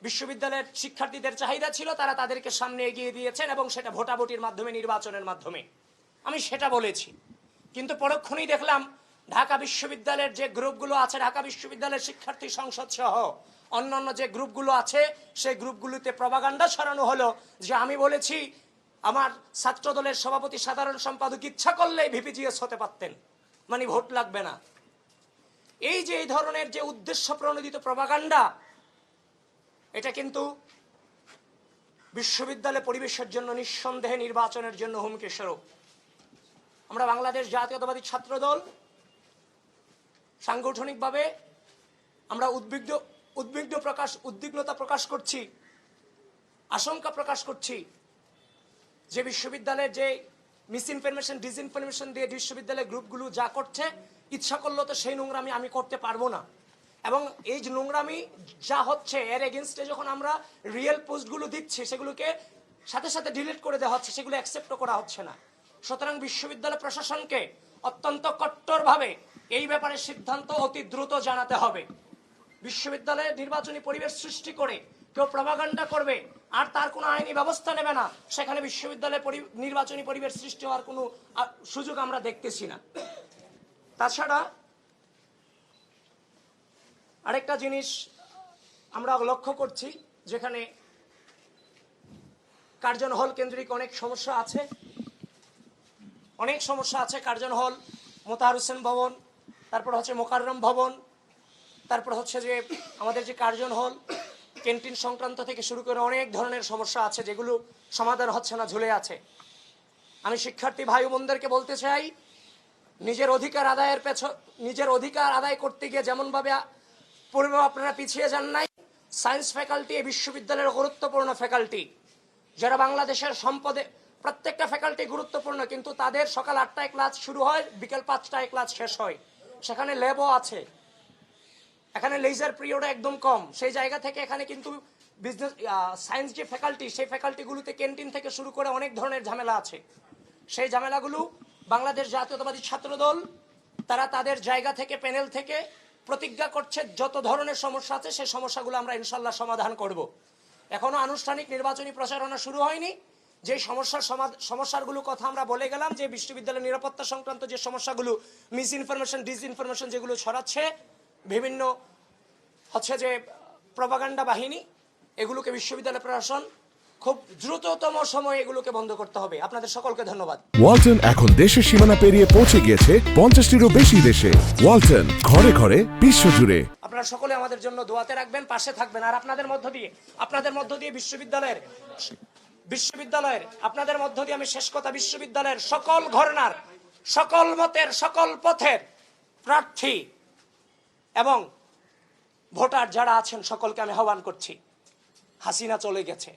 বিশ্ববিদ্যালয়ের শিক্ষার্থীদের চাহিদা ছিল, তারা তাদেরকে সামনে এগিয়ে দিয়েছেন এবং সেটা ভোটাভুটির মাধ্যমে, নির্বাচনের মাধ্যমে। আমি সেটা বলেছি, কিন্তু পরক্ষণেই দেখলাম ঢাকা বিশ্ববিদ্যালয়ের যে গ্রুপগুলো আছে, ঢাকা বিশ্ববিদ্যালয়ের শিক্ষার্থী সংসদ সহ অন্যান্য যে গ্রুপগুলো আছে, সেই গ্রুপগুলোতে প্রপাগান্ডা ছড়ানো হলো যে আমি বলেছি আমার ছাত্র দলের সভাপতি, সাধারণ সম্পাদক ইচ্ছা করলেই ভিপিজিএস হতে পারতেন, মানে ভোট লাগবে না। এই যে এই ধরনের যে উদ্দেশ্য প্রণোদিত প্রপাগান্ডা, এটা কিন্তু বিশ্ববিদ্যালয় পরিবেশের জন্য নিঃসন্দেহে নির্বাচনের জন্য হুমকি স্বরূপ। আমরা বাংলাদেশ জাতীয়তাবাদী ছাত্র দল সাংগঠনিকভাবে আমরা উদ্বিগ্নতা প্রকাশ করছি, আশঙ্কা প্রকাশ করছি যে বিশ্ববিদ্যালয়ের যে মিসইনফরমেশন, ডিসইনফরমেশন দিয়ে বিশ্ববিদ্যালয়ের গ্রুপগুলো যা করছে, ইচ্ছা করলেও তো সেই নোংরামি আমি করতে পারবো না। এবং এই যে নোংরামি যা হচ্ছে, এর এগেনস্টে যখন আমরা রিয়েল পোস্টগুলো দিচ্ছি, সেগুলোকে সাথে সাথে ডিলিট করে দেওয়া হচ্ছে, সেগুলো অ্যাকসেপ্টও করা হচ্ছে না। সুতরাং বিশ্ববিদ্যালয় প্রশাসনকে অত্যন্ত কট্টরভাবে এই ব্যাপারে সিদ্ধান্ত অতি দ্রুত জানাতে হবে। বিশ্ববিদ্যালয়ে নির্বাচনী পরিবেশ সৃষ্টি করে কেউ প্রপাগান্ডা করবে আর তার কোনো আইনি ব্যবস্থা নেবে না, সেখানে বিশ্ববিদ্যালয়ে নির্বাচনী পরিবেশ সৃষ্টি হওয়ার কোনো সুযোগ আমরা দেখতেছি না। তাছাড়া আরেকটা জিনিস আমরা লক্ষ্য করছি, যেখানে কার্জন হল কেন্দ্রিক অনেক সমস্যা আছে, কার্জন হল, মোতাহার হোসেন ভবন, তারপর হচ্ছে মোকাররম ভবন, তারপর হচ্ছে যে আমাদের যে কার্জন হল, ক্যান্টিন সংক্রান্ত থেকে শুরু করে অনেক ধরনের সমস্যা আছে যেগুলো সমাধান হচ্ছে না, ঝুলে আছে। আমি শিক্ষার্থী ভাই বোনদেরকে বলতে চাই, নিজের অধিকার আদায় করতে গিয়ে যেমনভাবে পূর্বে আপনারা পিছিয়ে যান নাই, সায়েন্স ফ্যাকাল্টি এই বিশ্ববিদ্যালয়ের গুরুত্বপূর্ণ ফ্যাকাল্টি, যারা বাংলাদেশের সম্পদে, প্রত্যেকটা ফ্যাকাল্টি গুরুত্বপূর্ণ, কিন্তু তাদের সকাল 8টায় ক্লাস শুরু হয়, বিকেল 5টায় ক্লাস শেষ হয়। সেখানে ল্যাবও আছে, এখানে লেজার পিরিয়ড একদম কম। সেই জায়গা থেকে এখানে কিন্তু বিজনেস সায়েন্স যে ফ্যাকাল্টি, সেই ফ্যাকাল্টিগুলোতে ক্যান্টিন থেকে শুরু করে অনেক ধরনের ঝামেলা আছে। সেই ঝামেলাগুলো বাংলাদেশ জাতীয়তাবাদী ছাত্রদল তারা তাদের জায়গা থেকে, প্যানেল থেকে প্রতিজ্ঞা করছে যত ধরনের সমস্যা আছে সেই সমস্যাগুলো আমরা ইনশাল্লাহ সমাধান করব। এখনো আনুষ্ঠানিক নির্বাচনী প্রচারণা শুরু হয়নি। যে সমস্যাগুলো কথা আমরা বলে গেলাম, যে বিশ্ববিদ্যালয়ের নিরাপত্তা সংক্রান্ত যে সমস্যাগুলো, মিসইনফরমেশন, ডিসইনফরমেশন যেগুলো ছড়াচ্ছে বিভিন্ন হচ্ছে যে প্রপাগান্ডা বাহিনী, এগুলোকে বিশ্ববিদ্যালয় প্রশাসন খুব দ্রুততম সময়ে এগুলোকে বন্ধ করতে হবে। আপনাদের সকলকে ধন্যবাদ। ওয়ালটন এখন দেশের সীমানা পেরিয়ে পৌঁছে গিয়েছে 50টিরও বেশি দেশে। ওয়ালটন, ঘরে ঘরে, বিশ্বজুড়ে। আপনারা সকলে আমাদের জন্য দোয়াতে রাখবেন, পাশে থাকবেন। আর আপনাদের মধ্য দিয়ে বিশ্ববিদ্যালয়ের আপনাদের মধ্য দিয়ে আমি শেষ কথা, বিশ্ববিদ্যালয়ের সকল ঘরানার, সকল মতের, সকল পথের প্রার্থী এবং ভোটার যারা আছেন সকলকে আমি আহ্বান করছি, হাসিনা চলে গেছে,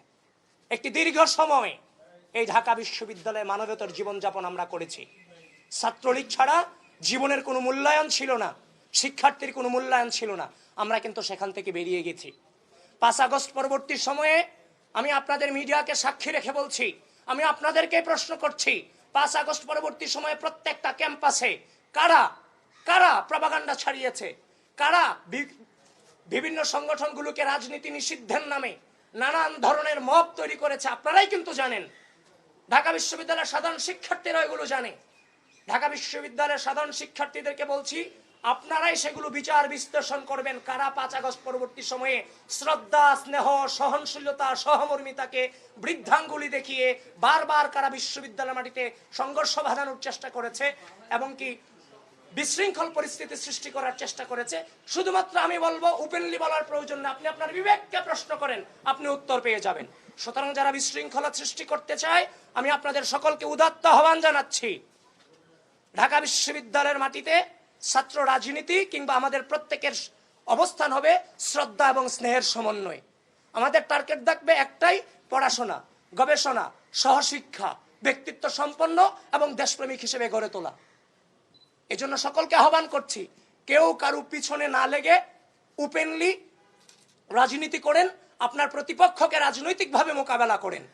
একটি দীর্ঘ সময় এই ঢাকা বিশ্ববিদ্যালয়ে মানবতার জীবনযাপন আমরা করেছি। ছাত্রলীগ ছাড়া জীবনের কোনো মূল্যায়ন ছিল না, শিক্ষার্থীর কোনো মূল্যায়ন ছিল না। আমরা কিন্তু সেখান থেকে বেরিয়ে গেছি। 5 আগস্ট পরবর্তী সময়ে আমি আপনাদের মিডিয়াকে সাক্ষী রেখে বলছি, আমি আপনাদেরকে প্রশ্ন করছি, 5 আগস্ট পরবর্তী সময়ে প্রত্যেকটা ক্যাম্পাসে কারা কারা প্রপাগান্ডা ছড়িয়েছে, কারা বিভিন্ন সংগঠনগুলোকে রাজনীতি নিষিদ্ধের নামে নানান ধরনের মব তৈরি করেছে, আপনারাই কিন্তু জানেন। ঢাকা বিশ্ববিদ্যালয়ের সাধারণ শিক্ষার্থীরা এগুলো জানে। ঢাকা বিশ্ববিদ্যালয়ের সাধারণ শিক্ষার্থীদেরকে বলছি, আপনারাই সেগুলো বিচার বিশ্লেষণ করবেন, কারা 5 আগস্ট পরবর্তী সময়ে শ্রদ্ধা, স্নেহ, সহনশীলতা, সহমর্মিতাকে বৃদ্ধাঙ্গুলি দেখিয়ে বারবার কারা বিশ্ববিদ্যালয়ের মাটিতে সংঘর্ষ বাঁধানোর চেষ্টা করেছে এবং কি বিশৃঙ্খল পরিস্থিতি সৃষ্টি করার চেষ্টা করেছে। শুধুমাত্র আমি বলবো, ওপেনলি বলার প্রয়োজন না, আপনি আপনার বিবেককে প্রশ্ন করেন, আপনি উত্তর পেয়ে যাবেন। সুতরাং যারা বিশৃঙ্খলা সৃষ্টি করতে চায়, আমি আপনাদের সকলকে উদাত্ত আহ্বান জানাচ্ছি, ঢাকা বিশ্ববিদ্যালয়ের মাটিতে ছাত্র রাজনীতি কিংবা আমাদের প্রত্যেকের অবস্থান হবে শ্রদ্ধা এবং স্নেহের সমন্বয়। আমাদের টার্গেট থাকবে একটাই, পড়াশোনা, গবেষণা, সহশিক্ষা, ব্যক্তিত্ব সম্পন্ন এবং দেশপ্রেমিক হিসেবে গড়ে তোলা। এজন্য সকলকে আহ্বান করছি, কেউ কারো পিছনে না লেগে ওপেনলি রাজনীতি করেন, আপনার প্রতিপক্ষকে রাজনৈতিকভাবে মোকাবেলা করেন।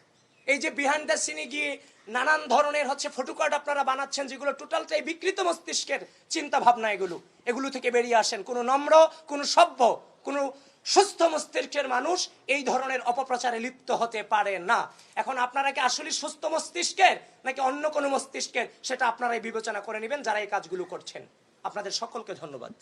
এই যে বিহাইন্ড দ্য সিনে গিয়ে নানান ধরনের ফটোকার্ড আপনারা বানাচ্ছেন, যেগুলো টোটালটাই বিকৃত মস্তিষ্কের চিন্তা ভাবনা, এগুলো থেকে বেরিয়ে আসেন। কোনো নম্র, কোনো সভ্য, কোনো সুস্থ মস্তিষ্কের মানুষ এই ধরনের অপপ্রচারে লিপ্ত হতে পারে না। এখন আপনারা কি আসলে সুস্থ মস্তিষ্কের নাকি অন্য কোনো মস্তিষ্কের, সেটা আপনারাই বিবেচনা করে নেবেন যারা এই কাজগুলো করছেন। আপনাদের সকলকে ধন্যবাদ।